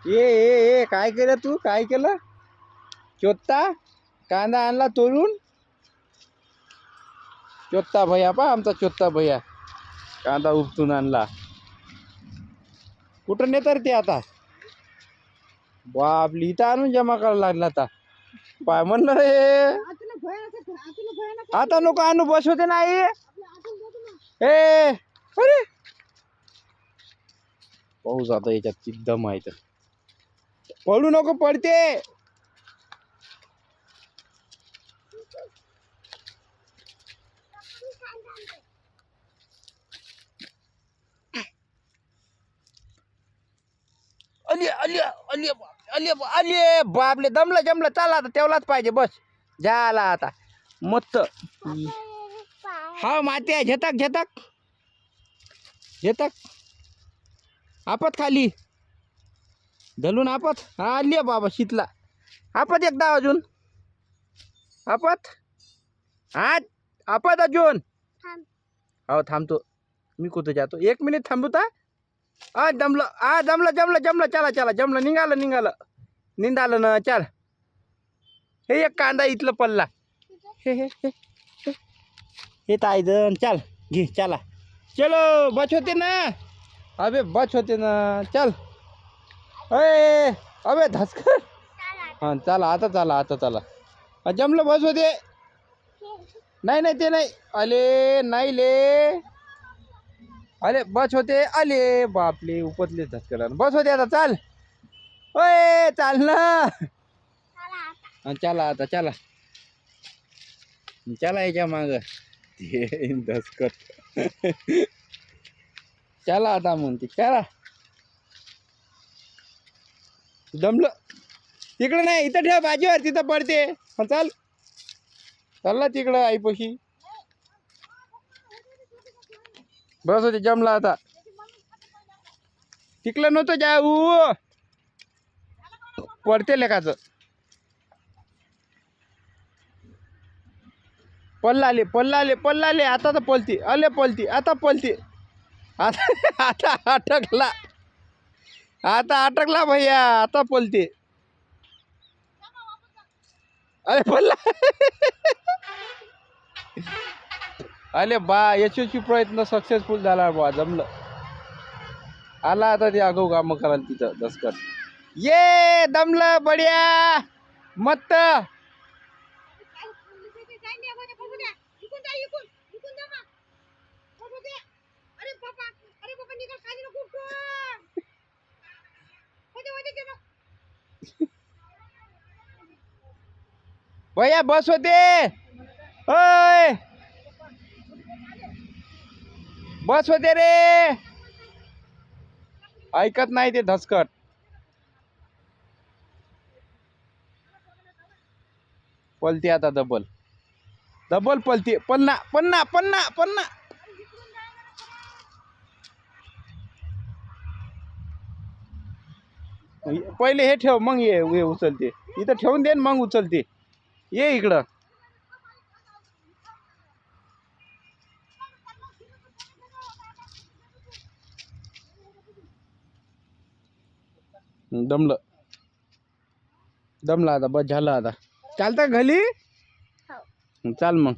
ए काय केलं तू? काय केलं? चोत्ता कांदा आणला तोडून. चोत्ता भैया पा आमचा चोत्ता भैया कांदा उपटून आणला. कुठं नेतर ते आता? बापली इथं आणून जमा करायला लागला आता. पाय म्हणलं रे आता नको आणू, बस होते नाही. ए अरे पाऊस आता याच्यात एकदम आहे तर पडू नको, पडते. अली अली अली अली अली बापले दमलं जमलं. चला आता तेवढाच पाहिजे बस. झाला आता मस्त. हा माती आहे. झटक झटक झटक आपत खाली धलून आपत. हा आली बाबा शीतला आपत एकदा अजून आपत. हा आपत अजून. हो थांबतो मी. कुठं जातो? 1 मिनिट थांबवता. जमलं. जमलं जमलं जमलं. चला चला जमलं. निघालं निंदालं ना. चल हे एक कांदा इथलं पडला. हे हे हे हे तायजन. चल घे. चला चलो बच होते ना. अबे बच होते ना. चल अय अबे धसकर. हां चला आता. चला जमलं. बस होते. नाही ते नाही. अले नाही ले. अरे बस होते. आले बापले उपतले धसकर. बस होते आता. चाल ओय चाल ना. चला आता. चला याच्या माग धसकर. चला आता म्हणते. चला दमलं. तिकडं नाही, इथं ठेव बाजीवर. तिथं पडते. चाल चालला तिकडं आईपाशी. बस होते. जमला आता. तिकडं नव्हतं जाऊ. पडते लेखाचं. पल्लाले आता तर पलती. पलती आता पलती. आता अटकला. भैया. आता पलते. अरे पल्ला. अरे बा यशस्वी प्रयत्न सक्सेसफुल झाला बा. जमलं. आला आता ते आगाऊ काम करायला तिथं दसकर. ये दमलं बढिया मस्त. भैया बस होते. ओय बस होते रे. ऐकत नाही ते धसकट. पलती आता डबल पलती. पन्ना. पहिले हे ठेव मग ये उचलते. इथं ठेवून दे मग उचलते. ये इकडं. दमला आता. बस झालं आता. चालतं घाली. चाल मग.